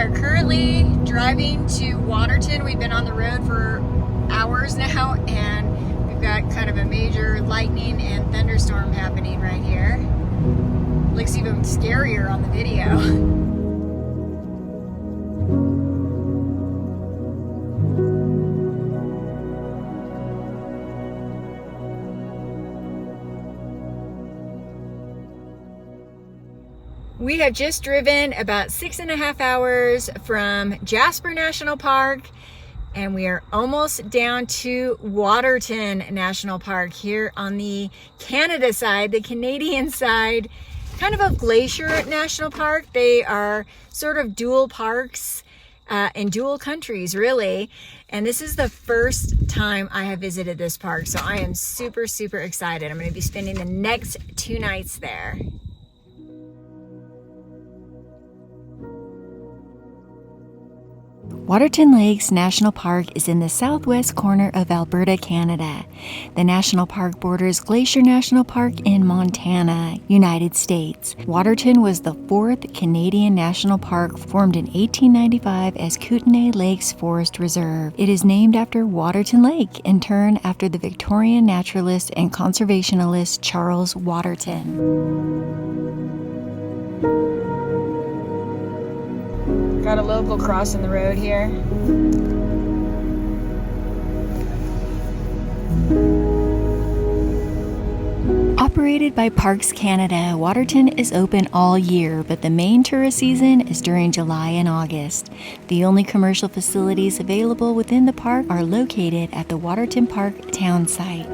are currently driving to Waterton. We've been on the road for hours now, and we've got kind of a major lightning and thunderstorm happening right here. Looks even scarier on the video. We have just driven about 6.5 hours from Jasper National Park, and we are almost down to Waterton National Park here on the Canada side, the Canadian side, kind of Glacier National Park. They are sort of dual parks in dual countries, really. And this is the first time I have visited this park, so I am super, super excited. I'm going to be spending the next 2 nights there. Waterton Lakes National Park is in the southwest corner of Alberta, Canada. The national park borders Glacier National Park in Montana, United States. Waterton was the 4th Canadian national park formed in 1895 as Kootenay Lakes Forest Reserve. It is named after Waterton Lake, in turn after the Victorian naturalist and conservationist Charles Waterton. Got a local crossing the road here. Operated by Parks Canada, Waterton is open all year, but the main tourist season is during July and August. The only commercial facilities available within the park are located at the Waterton Park town site.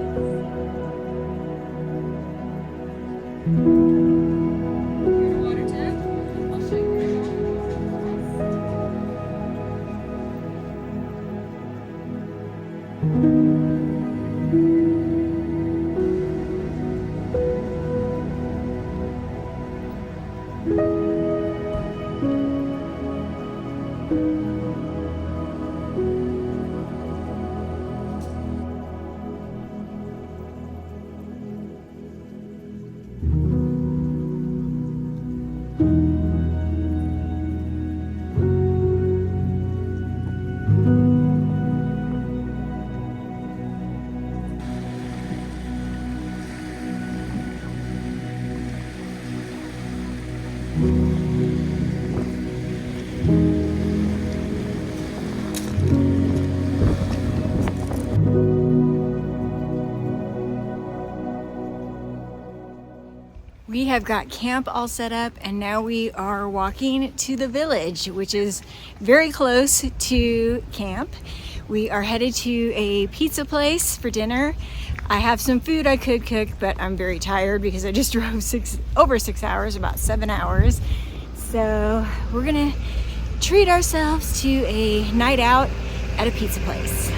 We have got camp all set up, and now we are walking to the village, which is very close to camp. We are headed to a pizza place for dinner. I have some food I could cook, but I'm very tired because I just drove over 6 hours, about 7 hours. So we're gonna treat ourselves to a night out at a pizza place.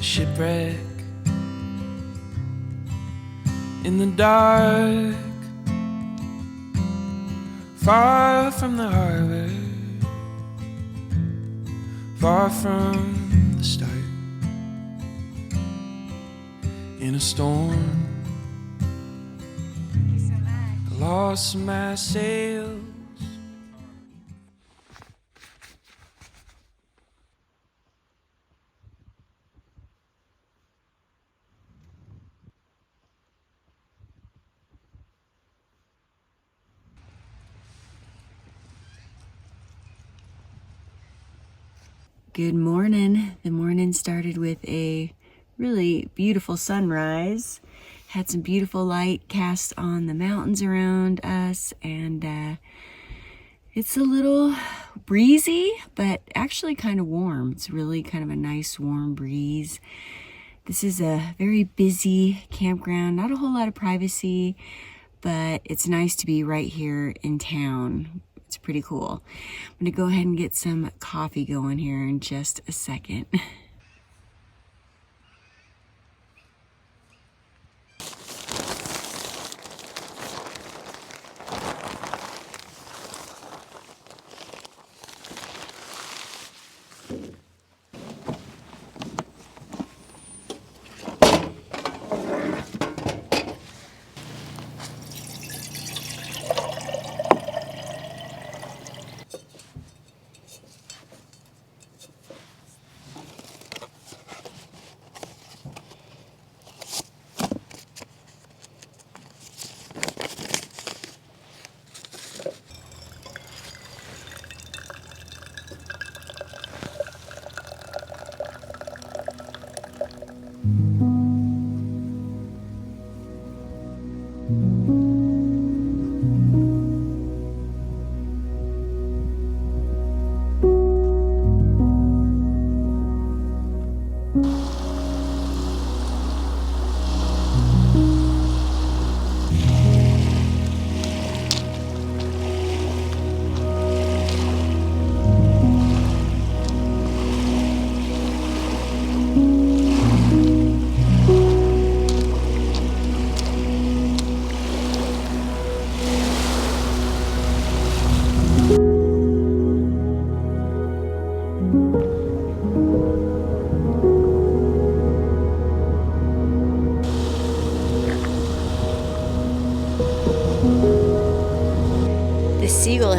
Shipwreck in the dark, far from the harbor, far from the start. In a storm, Thank you so much. I lost my sails. Good morning. The morning started with a really beautiful sunrise. Had some beautiful light cast on the mountains around us, and it's a little breezy, but actually kind of warm. It's really kind of a nice warm breeze. This is a very busy campground, not a whole lot of privacy, but it's nice to be right here in town. It's pretty cool. I'm gonna go ahead and get some coffee going here in just a second.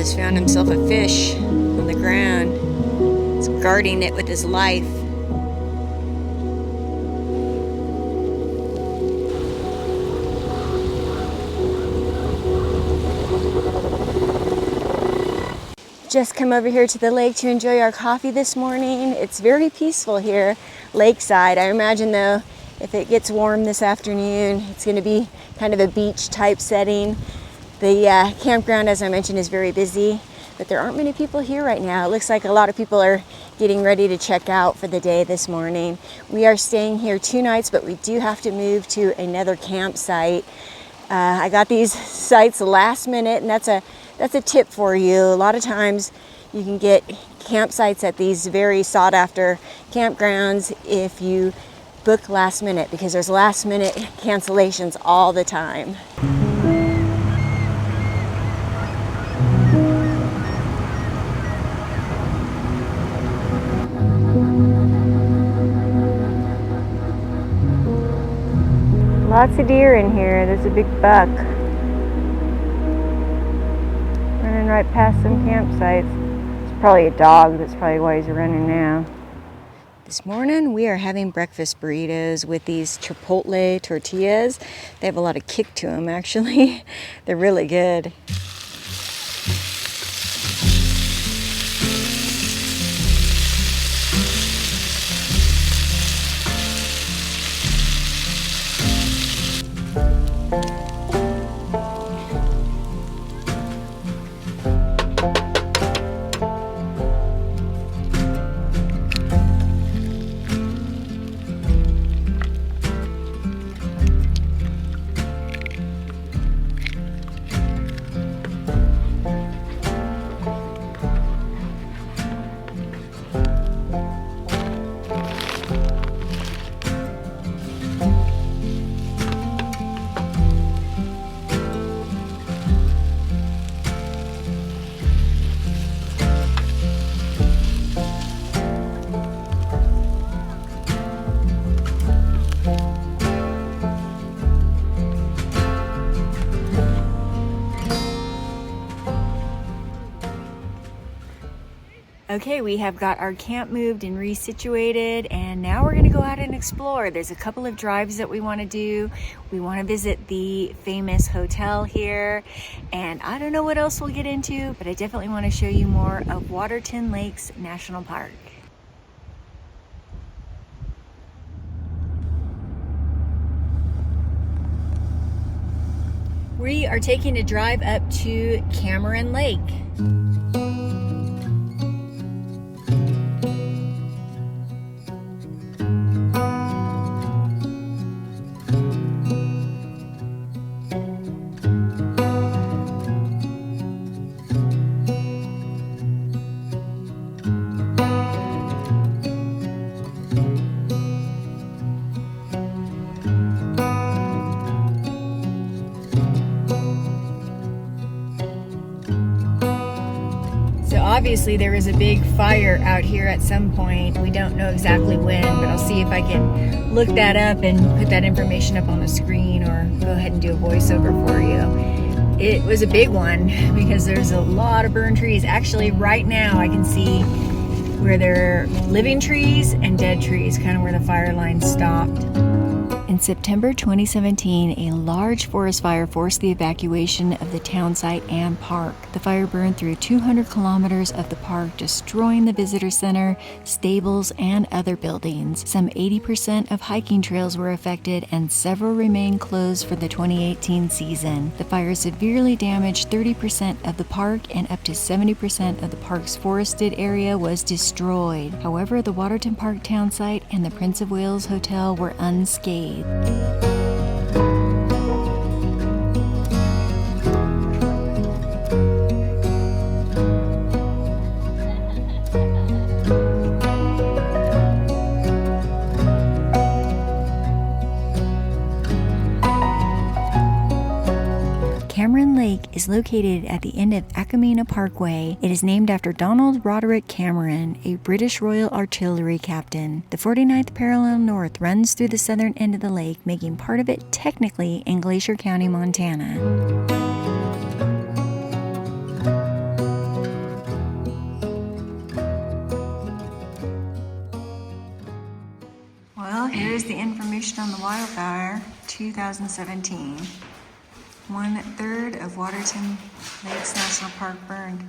has found himself a fish on the ground. He's guarding it with his life. Just come over here to the lake to enjoy our coffee this morning. It's very peaceful here, Lakeside. I imagine though, if it gets warm this afternoon, it's going to be kind of a beach type setting. The campground, as I mentioned, is very busy, but there aren't many people here right now. It looks like a lot of people are getting ready to check out for the day this morning. We are staying here 2 nights, but we do have to move to another campsite. I got these sites last minute, and that's a tip for you. A lot of times you can get campsites at these very sought after campgrounds if you book last minute, because there's last minute cancellations all the time. Lots of deer in here. There's a big buck running right past some campsites. It's probably a dog. That's probably why he's running now. This morning we are having breakfast burritos with these chipotle tortillas. They have a lot of kick to them, actually. They're really good. Okay, we have got our camp moved and resituated, and now we're going to go out and explore. There's a couple of drives that we want to do. We want to visit the famous hotel here, and I don't know what else we'll get into, but I definitely want to show you more of Waterton Lakes National Park. We are taking a drive up to Cameron Lake. Obviously there was a big fire out here at some point. We don't know exactly when, but I'll see if I can look that up and put that information up on the screen, or go ahead and do a voiceover for you. It was a big one because there's a lot of burned trees. Actually, right now I can see where there are living trees and dead trees, kind of where the fire line stopped. In September 2017, a large forest fire forced the evacuation of the town site and park. The fire burned through 200 kilometers of the park, destroying the visitor center, stables, and other buildings. Some 80% of hiking trails were affected, and several remain closed for the 2018 season. The fire severely damaged 30% of the park, and up to 70% of the park's forested area was destroyed. However, the Waterton Park town site and the Prince of Wales Hotel were unscathed. Cameron Lake is located at the end of Akamina Parkway. It is named after Donald Roderick Cameron, a British Royal Artillery captain. The 49th parallel north runs through the southern end of the lake, making part of it technically in Glacier County, Montana. on the wildfire 2017. 1/3 of Waterton Lakes National Park burned.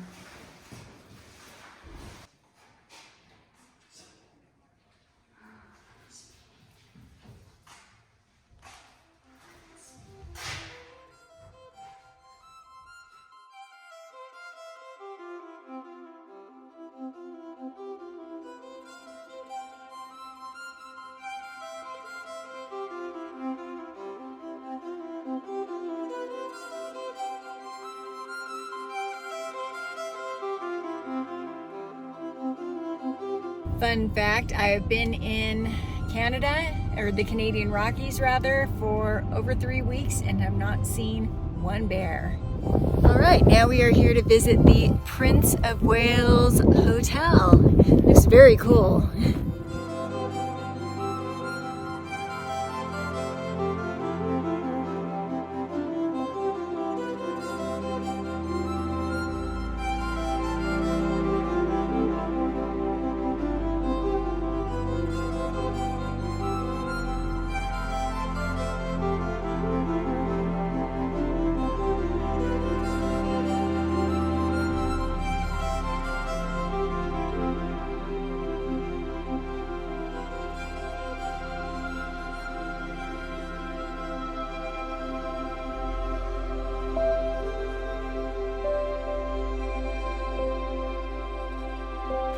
Fun fact, I have been in Canada, or the Canadian Rockies rather, for over 3 weeks and have not seen one bear. All right, now we are here to visit the Prince of Wales Hotel. Looks very cool.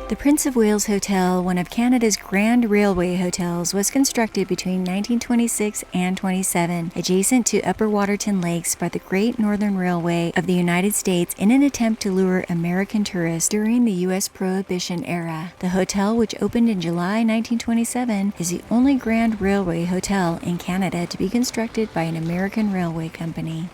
The Prince of Wales Hotel, one of Canada's grand railway hotels, was constructed between 1926 and 27, adjacent to Upper Waterton Lakes by the Great Northern Railway of the United States in an attempt to lure American tourists during the U.S. Prohibition era. The hotel, which opened in July 1927, is the only grand railway hotel in Canada to be constructed by an American railway company.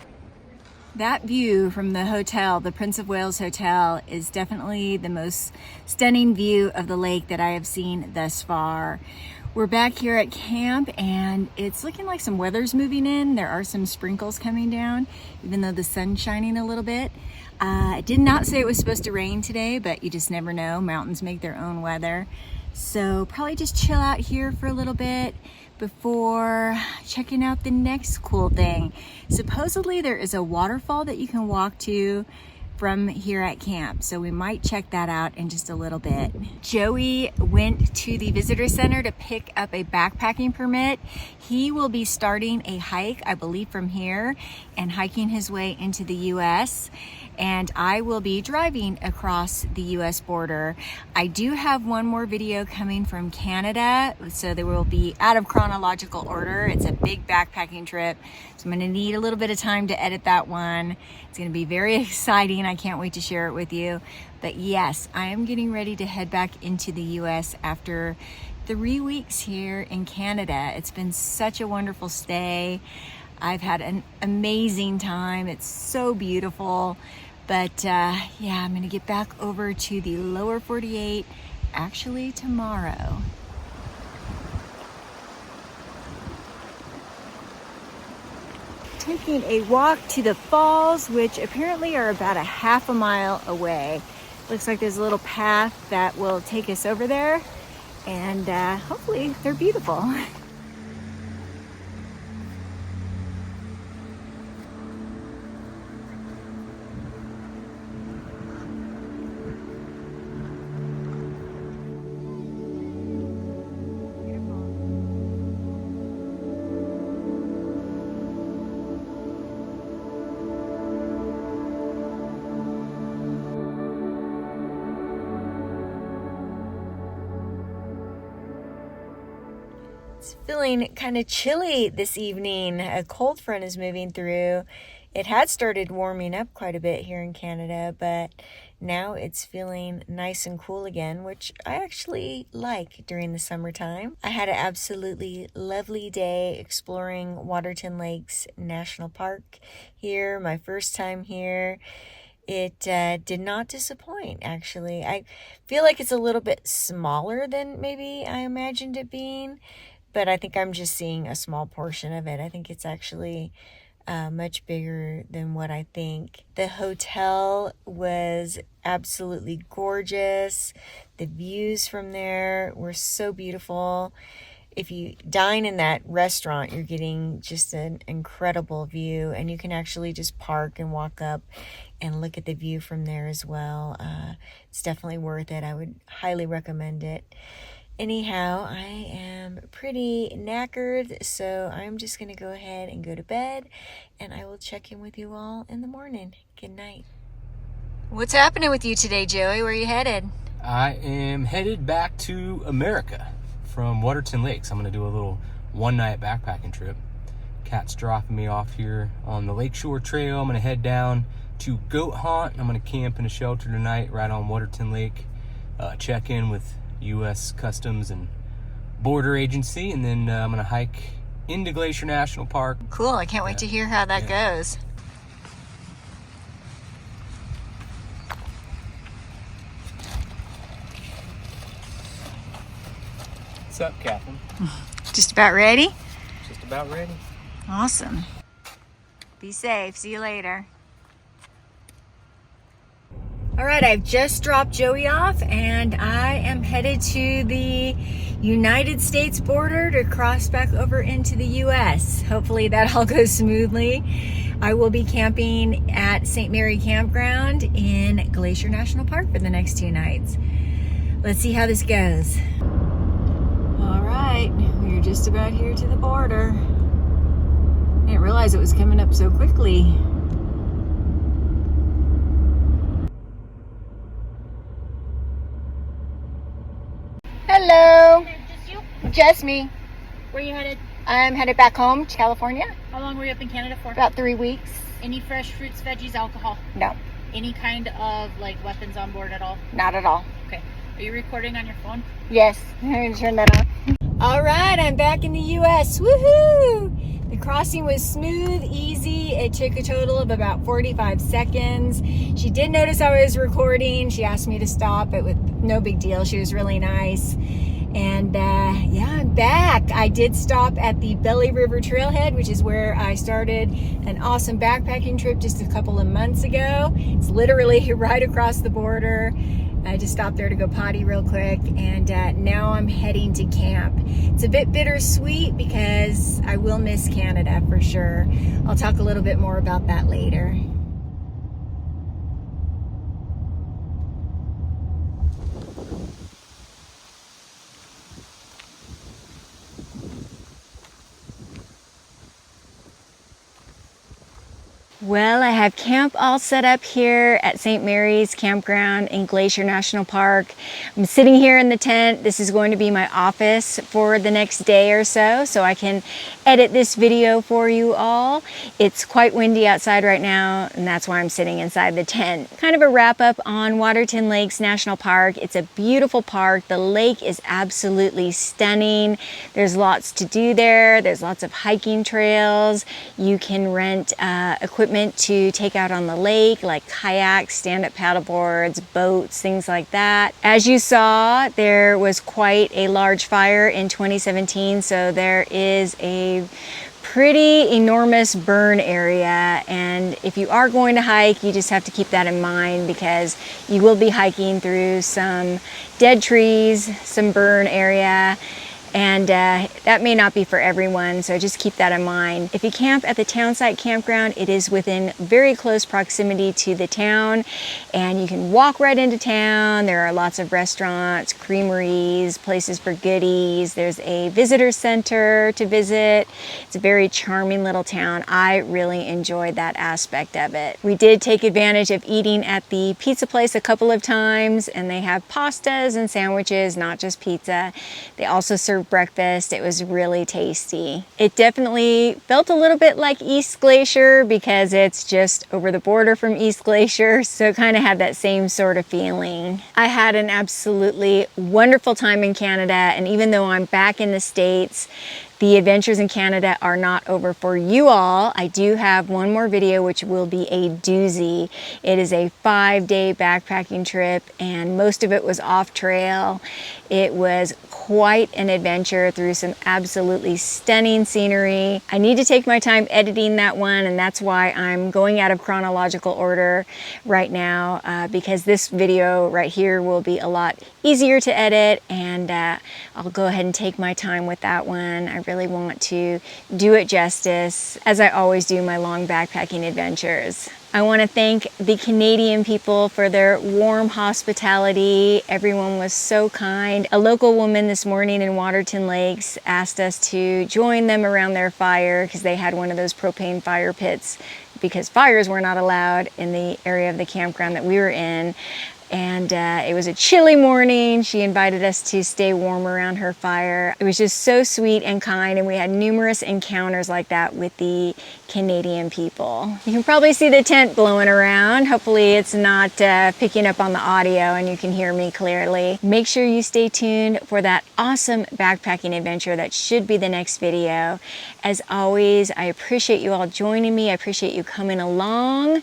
That view from the hotel, the Prince of Wales Hotel, is definitely the most stunning view of the lake that I have seen thus far. We're back here at camp and it's looking like some weather's moving in. There are some sprinkles coming down, even though the sun's shining a little bit. It did not say it was supposed to rain today, but you just never know. Mountains make their own weather. So probably just chill out here for a little bit before checking out the next cool thing. Supposedly there is a waterfall that you can walk to from here at camp, so we might check that out in just a little bit. Joey went to the visitor center to pick up a backpacking permit. He will be starting a hike, I believe, from here and hiking his way into the U.S., and I will be driving across the U.S. border. I do have one more video coming from Canada, so they will be out of chronological order. It's a big backpacking trip, so I'm gonna need a little bit of time to edit that one. It's gonna be very exciting. I can't wait to share it with you. But yes, I am getting ready to head back into the U.S. after 3 weeks here in Canada. It's been such a wonderful stay. I've had an amazing time. It's so beautiful. But yeah, I'm gonna get back over to the lower 48 actually tomorrow. Taking a walk to the falls, which apparently are about a half a mile away. Looks like there's a little path that will take us over there, and hopefully they're beautiful. It's feeling kind of chilly this evening. A cold front is moving through. It had started warming up quite a bit here in Canada, but now it's feeling nice and cool again, which I actually like during the summertime. I had an absolutely lovely day exploring Waterton Lakes National Park here, my first time here. It did not disappoint, actually. I feel like it's a little bit smaller than maybe I imagined it being, but I think I'm just seeing a small portion of it. I think it's actually much bigger than what I think. The hotel was absolutely gorgeous. The views from there were so beautiful. if you dine in that restaurant, you're getting just an incredible view, and you can actually just park and walk up and look at the view from there as well. It's definitely worth it. I would highly recommend it. Anyhow, I am pretty knackered, so I'm just going to go ahead and go to bed, and I will check in with you all in the morning. Good night. What's happening with you today, Joey? Where are you headed? I am headed back to America from Waterton Lakes. I'm going to do a little one-night backpacking trip. Kat's dropping me off here on the Lakeshore Trail. I'm going to head down to Goat Haunt. I'm going to camp in a shelter tonight right on Waterton Lake, check in with U.S. Customs and Border Agency, and then I'm going to hike into Glacier National Park. Cool. I can't wait to hear how that goes. What's up, Catherine? Just about ready? Just about ready. Awesome. Be safe. See you later. All right, I've just dropped Joey off, and I am headed to the United States border to cross back over into the U.S. Hopefully that all goes smoothly. I will be camping at St. Mary Campground in Glacier National Park for the next 2 nights. Let's see how this goes. All right, we're just about here to the border. I didn't realize it was coming up so quickly. Hello. Just you? Just me. Where are you headed? I'm headed back home to California. How long were you up in Canada for? About 3 weeks. Any fresh fruits, veggies, alcohol? No, Any kind of like weapons on board at all? not at all. Okay. Are you recording on your phone? Yes, I'm gonna turn that on. All right, I'm back in the U.S. Woohoo! The crossing was smooth, easy. It took a total of about 45 seconds. She did notice I was recording. She asked me to stop. It was no big deal. She was really nice. And yeah, I'm back. I did stop at the Belly River Trailhead, which is where I started an awesome backpacking trip just a couple of months ago. It's literally right across the border. I just stopped there to go potty real quick, and now I'm heading to camp. It's a bit bittersweet because I will miss Canada for sure. I'll talk a little bit more about that later. Well, I have camp all set up here at St. Mary's Campground in Glacier National Park. I'm sitting here in the tent. This is going to be my office for the next day or so I can edit this video for you all. It's quite windy outside right now, and that's why I'm sitting inside the tent. Kind of a wrap up on Waterton Lakes National Park. It's a beautiful park. The lake is absolutely stunning. There's lots to do there. There's lots of hiking trails. You can rent equipment to take out on the lake, like kayaks, stand-up paddleboards, boats, things like that. As you saw, there was quite a large fire in 2017, so there is a pretty enormous burn area, and if you are going to hike, you just have to keep that in mind because you will be hiking through some dead trees, some burn area, and that may not be for everyone, so just keep that in mind. If you camp at the townsite campground, it is within very close proximity to the town, and you can walk right into town. There are lots of restaurants, creameries, places for goodies. There's a visitor center to visit. It's a very charming little town. I really enjoyed that aspect of it. We did take advantage of eating at the pizza place a couple of times, and they have pastas and sandwiches, not just pizza. They also serve breakfast. It was really tasty. It definitely felt a little bit like East Glacier because it's just over the border from East Glacier, so it kind of had that same sort of feeling. I had an absolutely wonderful time in Canada, and even though I'm back in the States, the adventures in Canada are not over for you all. I do have one more video which will be a doozy. It is a 5-day backpacking trip and most of it was off trail. It was quite an adventure through some absolutely stunning scenery. I need to take my time editing that one, and that's why I'm going out of chronological order right now, because this video right here will be a lot easier to edit, and I'll go ahead and take my time with that one. I really want to do it justice, as I always do my long backpacking adventures. I want to thank the Canadian people for their warm hospitality. Everyone was so kind. A local woman this morning in Waterton Lakes asked us to join them around their fire because they had one of those propane fire pits because fires were not allowed in the area of the campground that we were in. And it was a chilly morning. She invited us to stay warm around her fire. It was just so sweet and kind, and we had numerous encounters like that with the Canadian people. You can probably see the tent blowing around. Hopefully it's not picking up on the audio and you can hear me clearly. Make sure you stay tuned for that awesome backpacking adventure that should be the next video. As always, I appreciate you all joining me. I appreciate you coming along.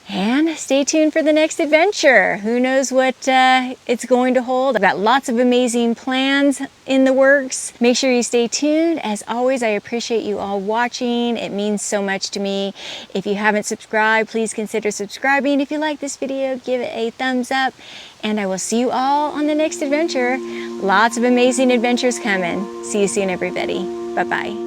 And stay tuned for the next adventure. Who knows what it's going to hold. I've got lots of amazing plans in the works. Make sure you stay tuned. As always, I appreciate you all watching. It means so much to me. If you haven't subscribed, please consider subscribing. If you like this video, give it a thumbs up. And I will see you all on the next adventure. Lots of amazing adventures coming. See you soon, everybody. Bye-bye.